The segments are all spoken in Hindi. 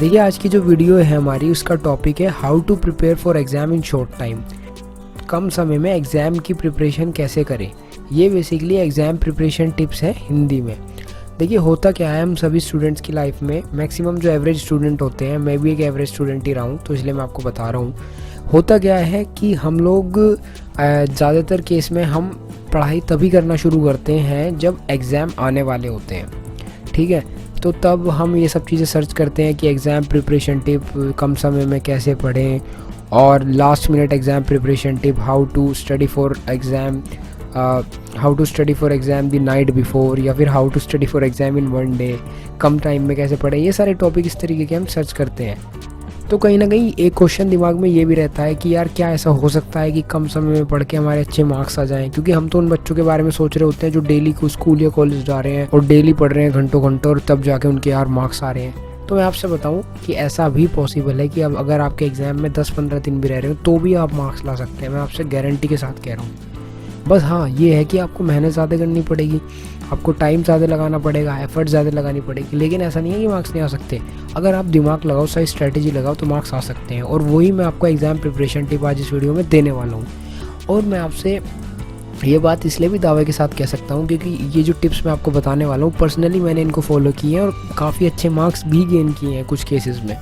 देखिए आज की जो वीडियो है हमारी, उसका टॉपिक है how to prepare for exam in short time. कम समय में एग्ज़ाम की प्रिपरेशन कैसे करें। ये बेसिकली एग्ज़ाम प्रिपरेशन टिप्स है हिंदी में। देखिए होता क्या है, हम सभी स्टूडेंट्स की लाइफ में मैक्सिमम जो एवरेज स्टूडेंट होते हैं, मैं भी एक एवरेज स्टूडेंट ही रहा हूँ, तो इसलिए मैं आपको बता रहा हूँ। होता क्या है कि हम लोग ज़्यादातर केस में हम पढ़ाई तभी करना शुरू करते हैं जब एग्ज़ाम आने वाले होते हैं, ठीक है। तो तब हम ये सब चीज़ें सर्च करते हैं कि एग्ज़ाम प्रिपरेशन टिप कम समय में कैसे पढ़ें, और last minute exam preparation tip, how to study for exam the night before, या फिर how to study for exam in one day, कम टाइम में कैसे पढ़ें। ये सारे टॉपिक इस तरीके के हम सर्च करते हैं। तो कहीं ना कहीं एक क्वेश्चन दिमाग में ये भी रहता है कि यार क्या ऐसा हो सकता है कि कम समय में पढ़ के हमारे अच्छे मार्क्स आ जाएं, क्योंकि हम तो उन बच्चों के बारे में सोच रहे होते हैं जो डेली को स्कूल या कॉलेज जा रहे हैं और डेली पढ़ रहे हैं घंटों घंटों, और तब जाके उनके यार मार्क्स आ रहे हैं। तो मैं आपसे बताऊं कि ऐसा भी पॉसिबल है कि अब अगर आपके एग्ज़ाम में 10-15 दिन भी रह रहे हो तो भी आप मार्क्स ला सकते हैं। मैं आपसे गारंटी के साथ कह रहा हूँ। बस हाँ, ये है कि आपको मेहनत ज़्यादा करनी पड़ेगी, आपको टाइम ज़्यादा लगाना पड़ेगा, एफर्ट ज़्यादा लगानी पड़ेगी, लेकिन ऐसा नहीं है कि मार्क्स नहीं आ सकते। अगर आप दिमाग लगाओ, सही स्ट्रैटेजी लगाओ तो मार्क्स आ सकते हैं। और वही मैं आपको एग्ज़ाम प्रिपरेशन टिप आज इस वीडियो में देने वाला हूँ। और मैं आपसे ये बात इसलिए भी दावे के साथ कह सकता हूँ क्योंकि ये जो टिप्स मैं आपको बताने वाला हूँ, पर्सनली मैंने इनको फॉलो किए हैं और काफ़ी अच्छे मार्क्स भी गेन किए हैं कुछ केसेस में।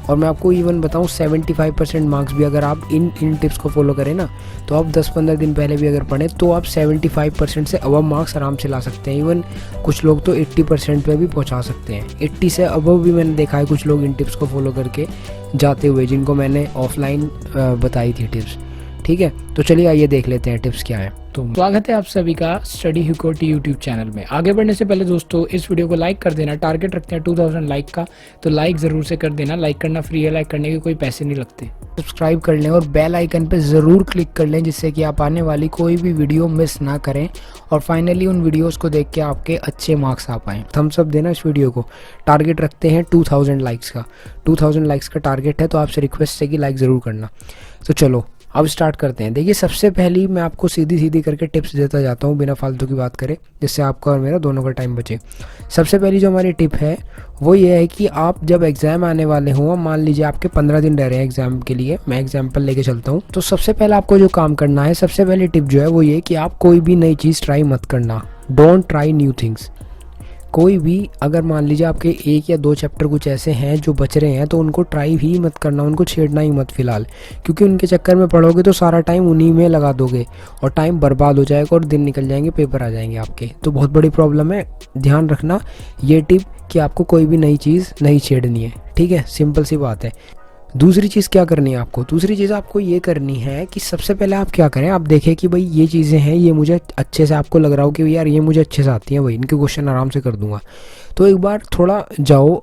और मैं आपको इवन बताऊँ 75% मार्क्स भी अगर आप इन टिप्स को फॉलो करें ना, तो आप 10-15 दिन पहले भी अगर पढ़ें तो आप 75% से अबव मार्क्स आराम से ला सकते हैं। इवन कुछ लोग तो 80% पे भी पहुँचा सकते हैं। 80 से अबव भी मैंने देखा है कुछ लोग इन टिप्स को फॉलो करके जाते हुए, जिनको मैंने ऑफलाइन बताई थी टिप्स, ठीक है। तो चलिए आइए देख लेते हैं टिप्स क्या है। तो स्वागत है आप सभी का स्टडी हुकोटी यूट्यूब चैनल में। आगे बढ़ने से पहले दोस्तों इस वीडियो को लाइक कर देना। टारगेट रखते हैं 2000 लाइक का, तो लाइक ज़रूर से कर देना। लाइक करना फ्री है, लाइक करने के कोई पैसे नहीं लगते। सब्सक्राइब कर लें और बेल आइकन पे ज़रूर क्लिक कर लें, जिससे कि आप आने वाली कोई भी वीडियो मिस ना करें और फाइनली उन वीडियोज़ को देख के आपके अच्छे मार्क्स आ पाएँ। थम्स अप देना इस वीडियो को। टारगेट रखते हैं 2000 लाइक्स का। 2000 लाइक्स का टारगेट है, तो आपसे रिक्वेस्ट है कि लाइक ज़रूर करना। तो चलो अब स्टार्ट करते हैं। देखिए सबसे पहली मैं आपको सीधी करके टिप्स देता जाता हूँ बिना फालतू की बात करे, जिससे आपका और मेरा दोनों का टाइम बचे। सबसे पहली जो हमारी टिप है वो ये है कि आप जब एग्ज़ाम आने वाले हों, मान लीजिए आपके 15 दिन रह रहे हैं एग्ज़ाम के लिए, मैं एग्जाम्पल लेके चलता हूँ। तो सबसे पहले आपको जो काम करना है, सबसे पहली टिप जो है वो ये कि आप कोई भी नई चीज़ ट्राई मत करना। Don't try new things. कोई भी, अगर मान लीजिए आपके 1 या 2 चैप्टर कुछ ऐसे हैं जो बच रहे हैं, तो उनको ट्राई ही मत करना, उनको छेड़ना ही मत फ़िलहाल, क्योंकि उनके चक्कर में पढ़ोगे तो सारा टाइम उन्हीं में लगा दोगे और टाइम बर्बाद हो जाएगा और दिन निकल जाएंगे, पेपर आ जाएंगे आपके। तो बहुत बड़ी प्रॉब्लम है। ध्यान रखना ये टिप कि आपको कोई भी नई चीज़ नहीं छेड़नी है, ठीक है। सिंपल सी बात है। दूसरी चीज़ क्या करनी है आपको? दूसरी चीज़ आपको ये करनी है कि सबसे पहले आप क्या करें, आप देखें कि भाई ये चीज़ें हैं, ये मुझे अच्छे से, आपको लग रहा हो कि यार ये मुझे अच्छे से आती हैं, भाई इनके क्वेश्चन आराम से कर दूंगा। तो एक बार थोड़ा जाओ,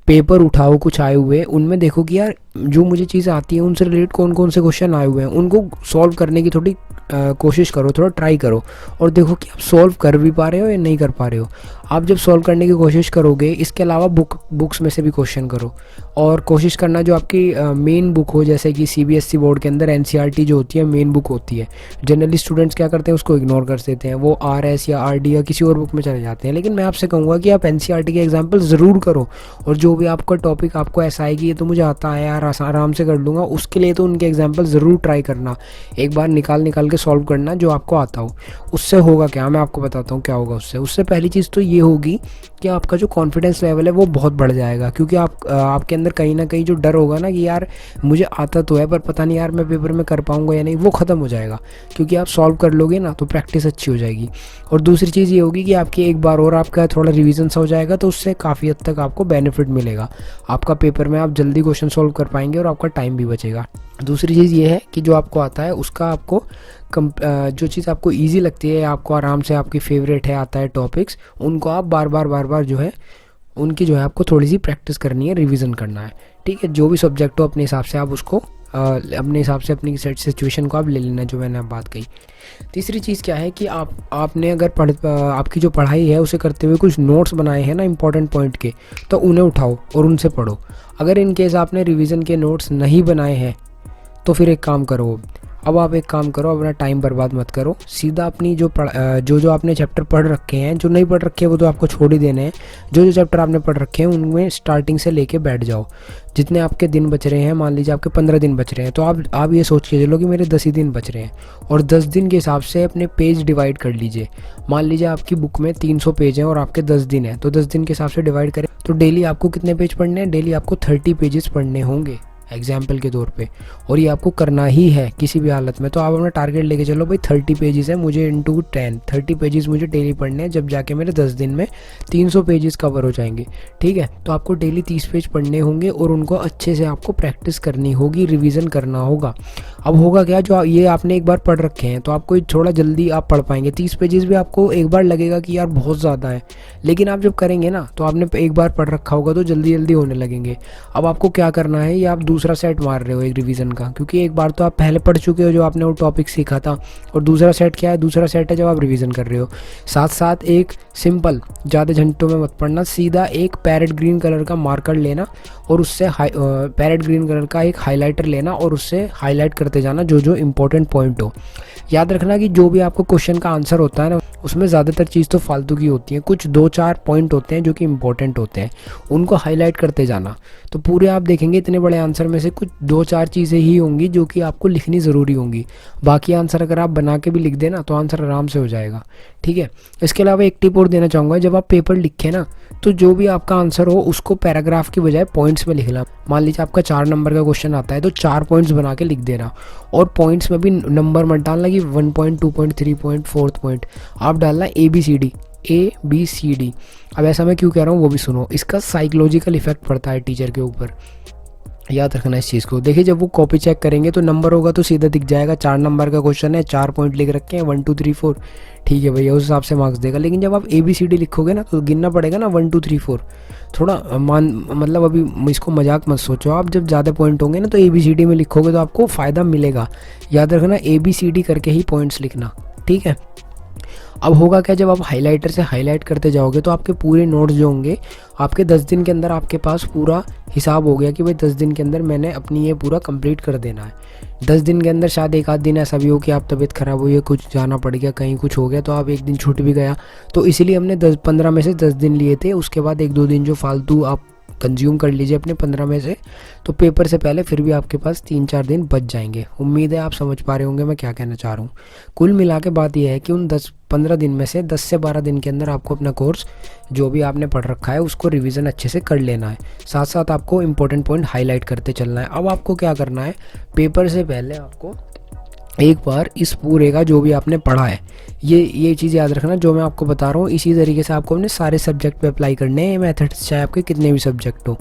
पेपर उठाओ कुछ आए हुए, उनमें देखो कि यार जो मुझे चीज़ आती है उनसे रिलेटेड कौन कौन से क्वेश्चन आए हुए हैं, उनको सॉल्व करने की थोड़ी कोशिश करो, थोड़ा ट्राई करो और देखो कि आप सॉल्व कर भी पा रहे हो या नहीं कर पा रहे हो। आप जब सॉल्व करने की कोशिश करोगे, इसके अलावा बुक्स में से भी क्वेश्चन करो और कोशिश करना जो आपकी मेन बुक हो, जैसे कि सीबीएसई बोर्ड के अंदर एनसीईआरटी जो होती है मेन बुक होती है। जनरली स्टूडेंट्स क्या करते हैं, उसको इग्नोर कर देते हैं, वो आरएस या आरडी या किसी और बुक में चले जाते हैं। लेकिन मैं आपसे कहूँगा कि आप एनसीईआरटी के एग्जाम्पल ज़रूर करो, और जो भी आपका टॉपिक आपको ऐसा है कि ये तो मुझे आता है यार, आराम से कर लूँगा, उसके लिए तो उनके एग्जाम्पल ज़रूर ट्राई करना। एक बार निकाल के सॉल्व करना जो आपको आता हो। उससे होगा क्या, मैं आपको बताता हूँ क्या होगा उससे पहली चीज़ तो ये होगी कि आपका जो कॉन्फिडेंस लेवल है वो बहुत बढ़ जाएगा, क्योंकि आपके अंदर कहीं ना कहीं जो डर होगा ना कि यार मुझे आता तो है पर पता नहीं यार मैं पेपर में कर पाऊंगा या नहीं, वो ख़त्म हो जाएगा, क्योंकि आप सॉल्व कर लोगे ना तो प्रैक्टिस अच्छी हो जाएगी। और दूसरी चीज़ ये होगी कि आपकी एक बार और आपका थोड़ा रिवीजन सा हो जाएगा, तो उससे काफ़ी हद तक आपको बेनिफिट मिलेगा। आपका पेपर में आप जल्दी क्वेश्चन सॉल्व कर पाएंगे और आपका टाइम भी बचेगा। दूसरी चीज़ ये है कि जो आपको आता है उसका आपको जो चीज़ आपको इजी लगती है, आपको आराम से, आपकी फेवरेट है, आता है टॉपिक्स, उनको आप बार बार जो है उनकी जो है आपको थोड़ी सी प्रैक्टिस करनी है, रिवीजन करना है, ठीक है। जो भी सब्जेक्ट हो अपने हिसाब से आप उसको अपने हिसाब से अपनी सिचुएशन को आप ले लेना, जो मैंने बात कही। तीसरी चीज़ क्या है कि आपने अगर आपकी जो पढ़ाई है उसे करते हुए कुछ नोट्स बनाए हैं ना इंपॉर्टेंट पॉइंट के, तो उन्हें उठाओ और उनसे पढ़ो। अगर इन केस आपने रिवीजन के नोट्स नहीं बनाए हैं तो फिर एक काम करो, अब आप एक काम करो, अपना टाइम बर्बाद मत करो, सीधा अपनी जो आपने चैप्टर पढ़ रखे हैं, जो नहीं पढ़ रखे हैं वो तो आपको छोड़ ही देने हैं, जो चैप्टर आपने पढ़ रखे हैं उनमें स्टार्टिंग से लेके बैठ जाओ। जितने आपके दिन बच रहे हैं, मान लीजिए आपके 15 दिन बच रहे हैं, तो आप ये सोच के चलो कि मेरे 10 ही दिन बच रहे हैं, और 10 दिन के हिसाब से अपने पेज डिवाइड कर लीजिए। मान लीजिए आपकी बुक में 300 पेज हैं और आपके 10 दिन हैं, तो 10 दिन के हिसाब से डिवाइड करें तो डेली आपको कितने पेज पढ़ने हैं? डेली आपको 30 पेजेस पढ़ने होंगे एग्जाम्पल के तौर पे, और ये आपको करना ही है किसी भी हालत में। तो आप अपना टारगेट लेके चलो भाई 30 पेजेस है मुझे इंटू 10, 30 पेजेस मुझे डेली पढ़ने हैं, जब जाके मेरे 10 दिन में 300 पेजेस कवर हो जाएंगे। ठीक है, तो आपको डेली 30 पेज पढ़ने होंगे और उनको अच्छे से आपको प्रैक्टिस करनी होगी, रिविज़न करना होगा। अब होगा क्या, जो ये आपने एक बार पढ़ रखे हैं तो आपको थोड़ा जल्दी आप पढ़ पाएंगे। 30 पेजेस भी आपको एक बार लगेगा कि यार बहुत ज़्यादा है, लेकिन आप जब करेंगे ना तो आपने एक बार पढ़ रखा होगा तो जल्दी जल्दी होने लगेंगे। अब आपको क्या करना है, ये आप दूसरा सेट मार रहे हो एक रिवीजन का, क्योंकि एक बार तो आप पहले पढ़ चुके हो जो आपने वो टॉपिक सीखा था, और दूसरा सेट क्या है, दूसरा सेट है जब आप रिवीजन कर रहे हो। साथ साथ एक सिंपल, ज़्यादा घंटों में मत पढ़ना, सीधा एक पैरेट ग्रीन कलर का मार्कर लेना और उससे पैरेट ग्रीन कलर का एक हाईलाइटर लेना और उससे हाईलाइट करते जाना जो जो इंपॉर्टेंट पॉइंट हो। याद रखना कि जो भी आपको क्वेश्चन का आंसर होता है ना, उसमें ज़्यादातर चीज़ तो फालतू की होती है, कुछ 2-4 पॉइंट होते हैं जो कि इंपॉर्टेंट होते हैं, उनको हाईलाइट करते जाना। तो पूरे आप देखेंगे इतने बड़े आंसर में से कुछ 2-4 चीज़ें ही होंगी जो कि आपको लिखनी ज़रूरी होंगी। बाकी आंसर अगर आप बना के भी लिख देना तो आंसर आराम से हो जाएगा। ठीक है, इसके अलावा एक टिप और देना चाहूँगा, जब आप पेपर लिखें ना तो जो भी आपका आंसर हो उसको पैराग्राफ की बजाय पॉइंट्स में लिखना। मान लीजिए आपका 4 नंबर का क्वेश्चन आता है तो 4 पॉइंट्स बना के लिख देना, और पॉइंट्स में भी नंबर मत डालना कि 1 point, 2 point, 3 point, 4th point, आप डालना ABCD। अब ऐसा मैं क्यों कह रहा हूँ वो भी सुनो, इसका साइकोलॉजिकल इफेक्ट पड़ता है टीचर के ऊपर, याद रखना इस चीज़ को। देखिए जब वो कॉपी चेक करेंगे तो नंबर होगा तो सीधा दिख जाएगा 4 नंबर का क्वेश्चन है, 4 पॉइंट लिख रखे हैं 1 2 3 4, ठीक है भैया, उस हिसाब से मार्क्स देगा। लेकिन जब आप ABCD लिखोगे ना तो गिनना पड़ेगा ना 1 2 3 4, थोड़ा मतलब अभी इसको मजाक मत सोचो आप, जब ज़्यादा पॉइंट होंगे ना तो ABCD में लिखोगे तो आपको फ़ायदा मिलेगा। याद रखना ABCD करके ही पॉइंट्स लिखना, ठीक है। अब होगा क्या, जब आप हाइलाइटर से हाईलाइट करते जाओगे तो आपके पूरे नोट्स जो होंगे आपके 10 दिन के अंदर आपके पास पूरा हिसाब हो गया कि भाई 10 दिन के अंदर मैंने अपनी ये पूरा कंप्लीट कर देना है। 10 दिन के अंदर शायद एक आध दिन ऐसा भी हो कि आप तबीयत ख़राब हुई है, कुछ जाना पड़ गया, कहीं कुछ हो गया तो आप एक दिन छूट भी गया, तो इसीलिए हमने 15 में से 10 दिन लिए थे। उसके बाद 1-2 दिन जो फालतू आप कंज्यूम कर लीजिए अपने 15 में से, तो पेपर से पहले फिर भी आपके पास 3-4 दिन बच जाएंगे। उम्मीद है आप समझ पा रहे होंगे मैं क्या कहना चाह रहा हूँ। कुल मिला के बात यह है कि उन 10-15 दिन में से 10 से 12 दिन के अंदर आपको अपना कोर्स जो भी आपने पढ़ रखा है उसको रिवीजन अच्छे से कर लेना है, साथ साथ आपको इंपॉर्टेंट पॉइंट हाईलाइट करते चलना है। अब आपको क्या करना है, पेपर से पहले आपको एक बार इस पूरे का जो भी आपने पढ़ा है, ये चीज़ याद रखना जो मैं आपको बता रहा हूँ, इसी तरीके से आपको अपने सारे सब्जेक्ट पे अप्लाई करने हैं, मेथड्स चाहे आपके कितने भी सब्जेक्ट हो,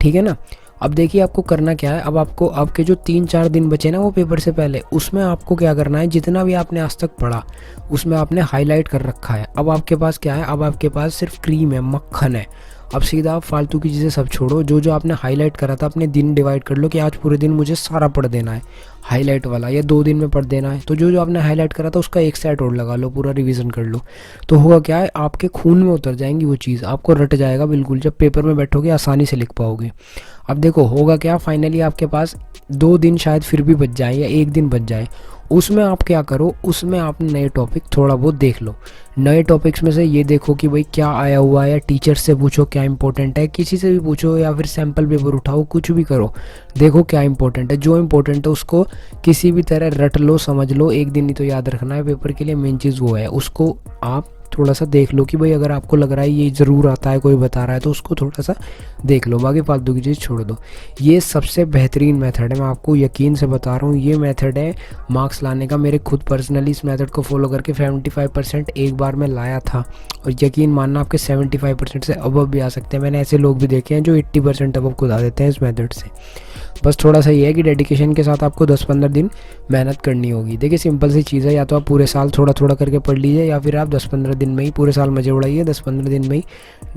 ठीक है ना। अब देखिए आपको करना क्या है, अब आपको आपके जो 3-4 दिन बचे ना वो पेपर से पहले, उसमें आपको क्या करना है, जितना भी आपने आज तक पढ़ा उसमें आपने हाईलाइट कर रखा है। अब आपके पास क्या है, अब आपके पास सिर्फ क्रीम है, मक्खन है। अब सीधा आप फालतू की चीज़ें सब छोड़ो, जो जो आपने हाईलाइट करा था अपने दिन डिवाइड कर लो कि आज पूरे दिन मुझे सारा पढ़ देना है हाईलाइट वाला, या 2 दिन में पढ़ देना है, तो जो जो आपने हाईलाइट करा था उसका एक सेट और लगा लो, पूरा रिवीजन कर लो। तो होगा क्या है, आपके खून में उतर जाएंगी वो चीज़, आपको रट जाएगा बिल्कुल, जब पेपर में बैठोगे आसानी से लिख पाओगे। अब देखो होगा क्या, फाइनली आपके पास 2 दिन शायद फिर भी बच जाए या 1 दिन बच जाए, उसमें आप क्या करो, उसमें आप नए टॉपिक थोड़ा बहुत देख लो। नए टॉपिक्स में से ये देखो कि भाई क्या आया हुआ है, या टीचर से पूछो क्या इंपॉर्टेंट है, किसी से भी पूछो, या फिर सैम्पल पेपर उठाओ, कुछ भी करो, देखो क्या इंपॉर्टेंट है। जो इंपॉर्टेंट है उसको किसी भी तरह रट लो, समझ लो, एक दिन ही तो याद रखना है पेपर के लिए, मेन चीज़ वो है। उसको आप थोड़ा सा देख लो कि भाई अगर आपको लग रहा है ये ज़रूर आता है, कोई बता रहा है, तो उसको थोड़ा सा देख लो, बाकी फालतू की चीज़ छोड़ दो। ये सबसे बेहतरीन मेथड है, मैं आपको यकीन से बता रहा हूँ, ये मेथड है मार्क्स लाने का। मेरे खुद पर्सनली इस मेथड को फॉलो करके 75% एक बार में लाया था, और यकीन मानना आपके 75% से अबव भी आ सकते हैं। मैंने ऐसे लोग भी देखे हैं जो 80% अबव खुद आ देते हैं इस मेथड से। बस थोड़ा सा ये है कि डेडिकेशन के साथ आपको 10-15 दिन मेहनत करनी होगी। देखिए सिंपल सी चीज़ है, या तो आप पूरे साल थोड़ा थोड़ा करके पढ़ लीजिए, या फिर आप 10-15 दिन में ही पूरे साल मजे उड़ाइए, 10-15 दिन में ही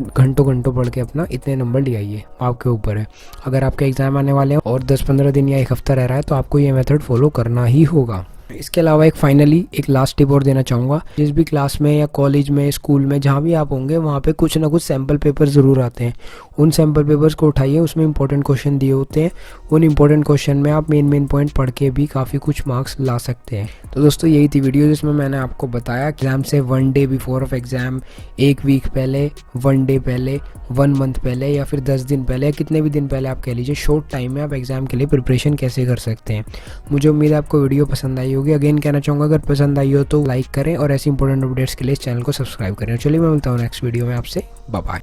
घंटों घंटों पढ़ के अपना इतने नंबर ले आइए, आपके ऊपर है। अगर आपके एग्ज़ाम आने वाले हैं और 10-15 दिन या 1 हफ्ता रह रहा है तो आपको ये मेथड फॉलो करना ही होगा। इसके अलावा एक फाइनली एक लास्ट टिप और देना चाहूँगा, जिस भी क्लास में या कॉलेज में, स्कूल में, जहाँ भी आप होंगे वहाँ पे कुछ ना कुछ सैम्पल पेपर ज़रूर आते हैं। उन सैम्पल पेपर्स को उठाइए, उसमें इंपॉर्टेंट क्वेश्चन दिए होते हैं। उन इंपॉर्टेंट क्वेश्चन में आप मेन पॉइंट पढ़ के भी काफ़ी कुछ मार्क्स ला सकते हैं। तो दोस्तों यही थी वीडियो जिसमें मैंने आपको बताया एग्ज़ाम से 1 day before of exam, 1 week पहले, 1 डे पहले, 1 मंथ पहले या फिर 10 दिन पहले या कितने भी दिन पहले आप कह लीजिए, शॉर्ट टाइम में आप एग्ज़ाम के लिए प्रिपरेशन कैसे कर सकते हैं। मुझे उम्मीद है आपको वीडियो पसंद आई होगी। अगेन कहना चाहूँगा, अगर पसंद आई हो तो लाइक करें और ऐसी इंपॉर्टेंट अपडेट्स के लिए इस चैनल को सब्सक्राइब करें। चलिए मैं मिलता हूँ नेक्स्ट वीडियो में आपसे। Bye bye.